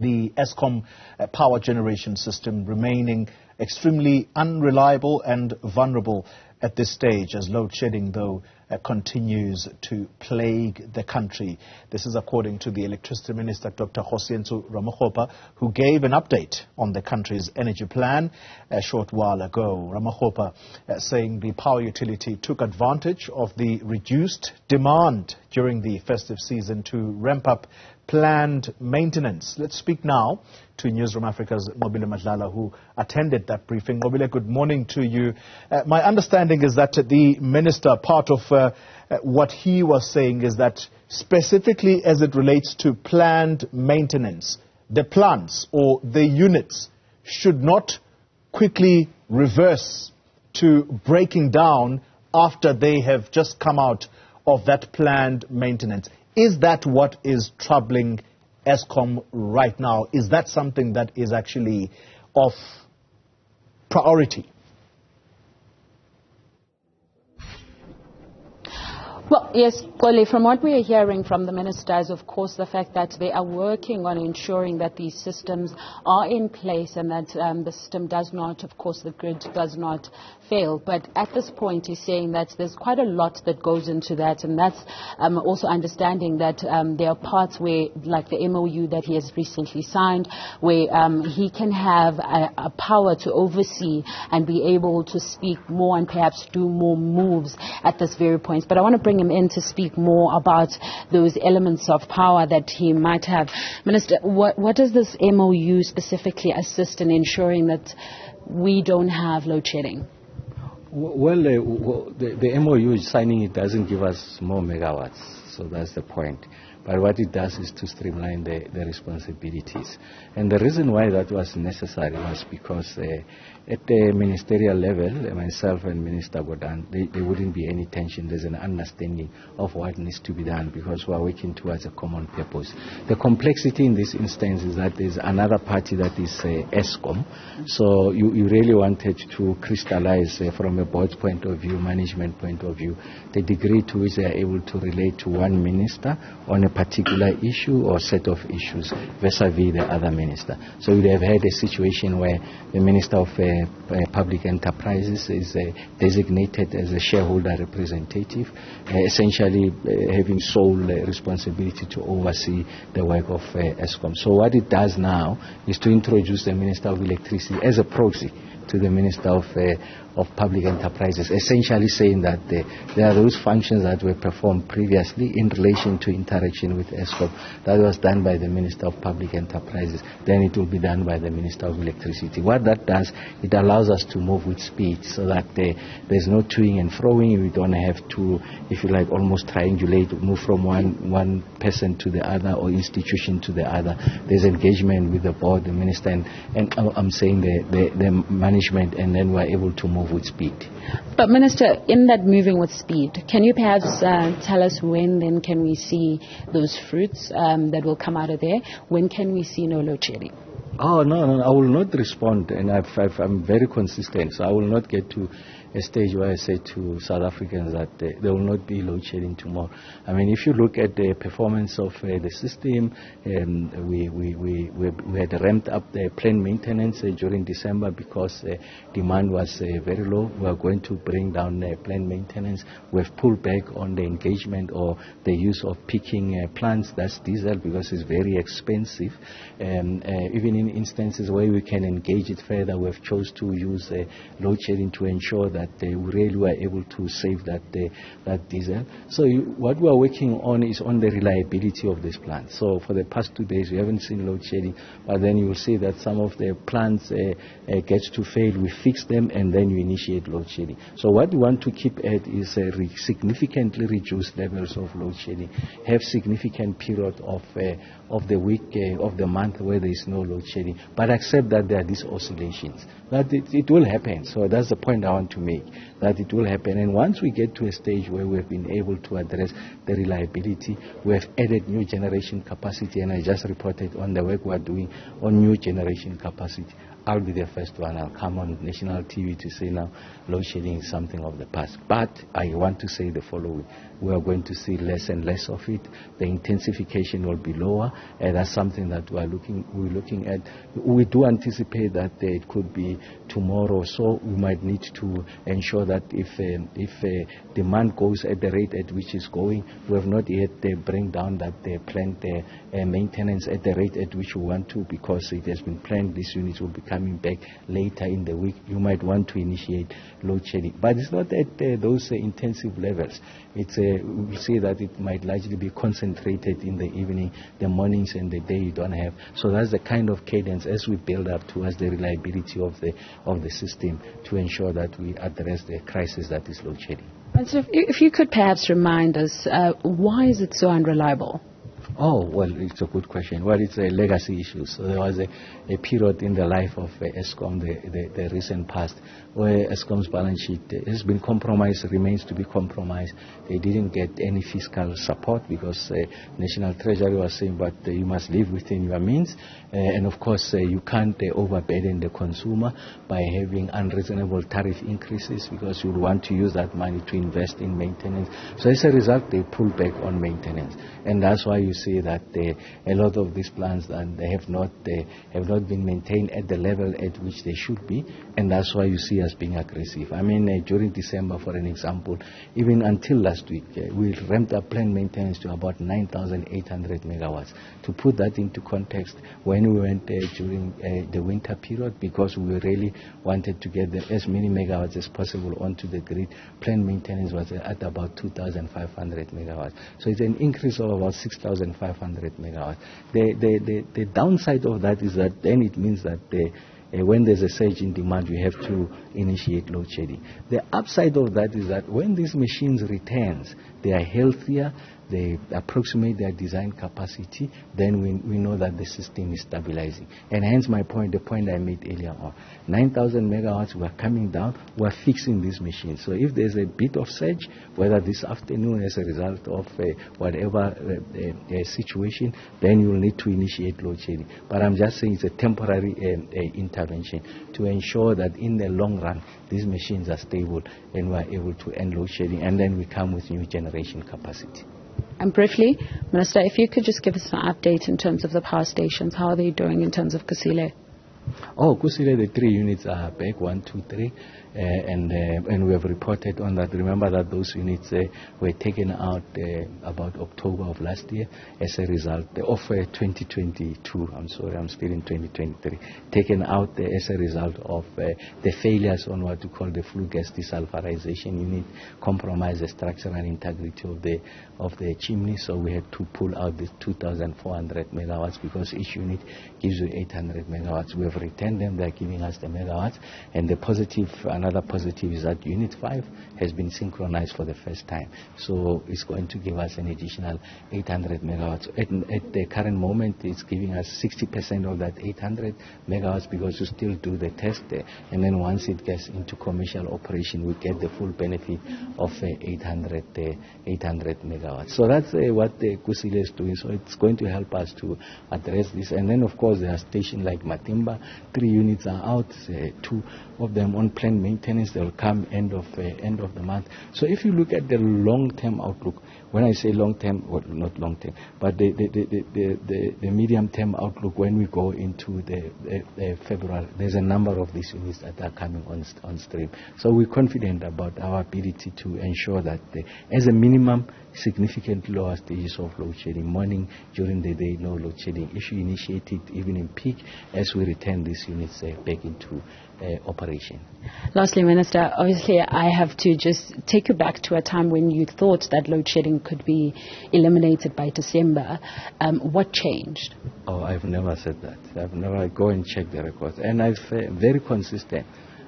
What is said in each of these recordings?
The Eskom power generation system remaining extremely unreliable and vulnerable at this stage, as load shedding, though, continues to plague the country. This is according to the Electricity Minister, Dr Kgosientsho Ramokgopa, who gave an update on the country's energy plan a short while ago. Ramokgopa saying the power utility took advantage of the reduced demand during the festive season to ramp up planned maintenance. Let's speak now to Newzroom Afrika's Nqobile Madlala, who attended that briefing. Nqobile, good morning to you. My understanding is that the minister, part of what he was saying is that specifically as it relates to planned maintenance, the plants or the units should not quickly reverse to breaking down after they have just come out of that planned maintenance. Is that what is troubling Eskom right now? Is that something that is actually of priority? Well, yes, Kole, from what we are hearing from the minister is, of course, the fact that they are working on ensuring that these systems are in place and that the system does not, of course, the grid does not fail. But at this point, he's saying that there's quite a lot that goes into that, and that's also understanding that there are parts where, like the MOU that he has recently signed, where he can have a power to oversee and be able to speak more and perhaps do more moves at this very point. But I want to bring him in to speak more about those elements of power that he might have. Minister, what does this MOU specifically assist in ensuring that we don't have load shedding? Well, the MOU signing it doesn't give us more megawatts, so that's the point. But what it does is to streamline the responsibilities. And the reason why that was necessary was because at the ministerial level, myself and Minister Godan, there wouldn't be any tension. There's an understanding of what needs to be done because we are working towards a common purpose. The complexity in this instance is that there's another party that is Eskom. So you really wanted to crystallize from a board's point of view, management point of view, the degree to which they are able to relate to one minister on a particular issue or set of issues vis-a-vis the other minister. So we have had a situation where the Minister of Public Enterprises is designated as a shareholder representative, essentially having sole responsibility to oversee the work of Eskom. So what it does now is to introduce the Minister of Electricity as a proxy to the Minister of Public Enterprises, essentially saying that there are those functions that were performed previously in relation to interaction with Eskom that was done by the Minister of Public Enterprises, then it will be done by the Minister of Electricity. What that does, it allows us to move with speed so that there's no toing and froing. We don't have to, if you like, almost triangulate, move from one person to the other or institution to the other. There's engagement with the board, the minister, and I'm saying the management, and then we're able to move with speed. But Minister, in that moving with speed, can you perhaps tell us when then can we see those fruits that will come out of there? When can we see no load shedding? Oh, no, I will not respond, and I'm very consistent, so I will not get to a stage where I say to South Africans that there will not be load shedding tomorrow. I mean, if you look at the performance of the system, we had ramped up the planned maintenance during December because demand was very low. We are going to bring down planned maintenance. We've pulled back on the engagement or the use of picking plants. That's diesel because it's very expensive. Even in instances where we can engage it further, we've chose to use load shedding to ensure that we really were able to save that diesel. So what we are working on is on the reliability of this plant. So for the past 2 days we haven't seen load shedding, but then you will see that some of the plants gets to fail. We fix them and then you initiate load shedding. So what we want to keep at is significantly reduced levels of load shedding, have significant period of the week, of the month where there is no load shedding, but accept that there are these oscillations. That it will happen. So that's the point I want to make, that it will happen. And once we get to a stage where we've been able to address the reliability, we have added new generation capacity, and I just reported on the work we're doing on new generation capacity. I'll be the first one. I'll come on national TV to say now load shedding is something of the past. But I want to say the following. We are going to see less and less of it. The intensification will be lower, and that's something that we're looking at. We do anticipate that it could be tomorrow, so we might need to ensure that if demand goes at the rate at which it's going, we have not yet bring down that plant maintenance at the rate at which we want to, because it has been planned these units will be coming back later in the week. You might want to initiate load shedding, but it's not at those intensive levels. It's we see that it might largely be concentrated in the evening, the mornings and the day you don't have. So that's the kind of cadence as we build up towards the reliability of the system to ensure that we address the crisis that is load shedding. And so if you could perhaps remind us, why is it so unreliable? Oh, well, it's a good question. Well, it's a legacy issue. So there was a period in the life of Eskom, the recent past, where Eskom's balance sheet has been compromised, remains to be compromised. They didn't get any fiscal support because National Treasury was saying, but you must live within your means. And of course, you can't overburden the consumer by having unreasonable tariff increases, because you want to use that money to invest in maintenance. So as a result, they pull back on maintenance. And that's why you see that a lot of these plants they have not been maintained at the level at which they should be, and that's why you see us being aggressive. I mean, during December, for an example, even until last week, we ramped up plant maintenance to about 9,800 megawatts. To put that into context, when we went during the winter period, because we really wanted to get as many megawatts as possible onto the grid, plant maintenance was at about 2,500 megawatts. So it's an increase of about 6,500 megawatts. The downside of that is that then it means that when there's a surge in demand, we have to initiate load shedding. The upside of that is that when these machines returns, they are healthier, they approximate their design capacity, then we know that the system is stabilizing. And hence my point, the point I made earlier on, 9,000 megawatts were coming down, we're fixing these machines. So if there's a bit of surge, whether this afternoon as a result of whatever situation, then you'll need to initiate load shedding. But I'm just saying it's a temporary intervention to ensure that in the long run, these machines are stable and we're able to end load shedding, and then we come with new generation capacity. And briefly, Minister, if you could just give us an update in terms of the power stations, how are they doing in terms of Nqobile? Oh, Nqobile, the 3 units are back, 1, 2, 3, and we have reported on that. Remember that those units were taken out about October of last year as a result of 2022. I'm sorry, I'm still in 2023. Taken out as a result of the failures on what we call the flue gas desulfurization unit, compromised the structural integrity of the chimney. So we had to pull out the 2,400 megawatts because each unit gives you 800 megawatts. We have returned them, they're giving us the megawatts, and another positive is that Unit 5 has been synchronized for the first time. So it's going to give us an additional 800 megawatts. At the current moment, it's giving us 60% of that 800 megawatts because you still do the test there. And then once it gets into commercial operation, we get the full benefit of 800 megawatts. So that's what Nqobile is doing. So it's going to help us to address this. And then, of course, there are stations like Matimba. 3 units are out, 2 of them on planned maintenance. They will come end of the month. So if you look at the long-term outlook, when I say long-term, well, not long-term, but the medium-term outlook, when we go into the February, there's a number of these units that are coming on stream. So we're confident about our ability to ensure that as a minimum, significantly lower stages of load shedding, morning, during the day, no load shedding. If you initiate it even in peak, as we return these units back into operation. Lastly, Minister, obviously I have to just take you back to a time when you thought that load shedding could be eliminated by December. What changed? Oh, I've never said that. I've never go and check the records. And I've very consistent.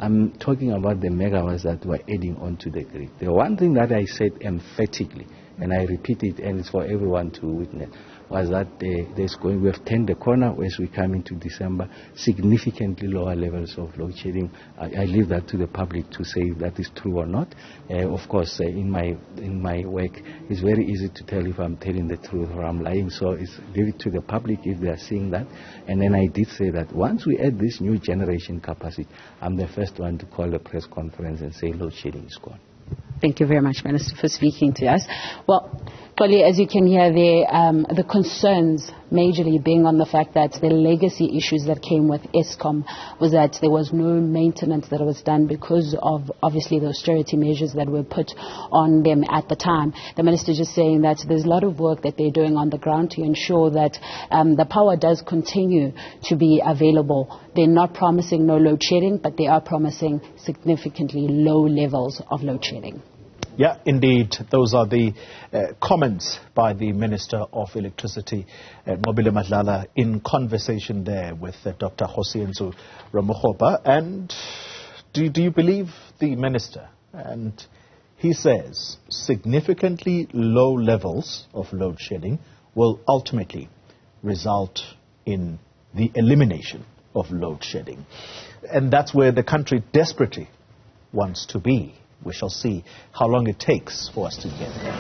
I'm talking about the megawatts that we're adding onto the grid. The one thing that I said emphatically, and I repeat it, and it's for everyone to witness, was that we have turned the corner as we come into December, significantly lower levels of load shedding. I leave that to the public to say if that is true or not. Of course, in my work, it's very easy to tell if I'm telling the truth or I'm lying. So it's leave it to the public if they are seeing that. And then I did say that once we add this new generation capacity, I'm the first one to call a press conference and say load shedding is gone. Thank you very much, Minister, for speaking to us. Well, Kgosientsho, as you can hear there, the concerns majorly being on the fact that the legacy issues that came with Eskom was that there was no maintenance that was done because of, obviously, the austerity measures that were put on them at the time. The Minister just saying that there's a lot of work that they're doing on the ground to ensure that the power does continue to be available. They're not promising no load shedding, but they are promising significantly low levels of load shedding. Yeah, indeed. Those are the comments by the Minister of Electricity, Nqobile Madlala, in conversation there with Dr Kgosientsho Ramokgopa. And do you believe the Minister? And he says significantly low levels of load shedding will ultimately result in the elimination of load shedding. And that's where the country desperately wants to be. We shall see how long it takes for us to get there.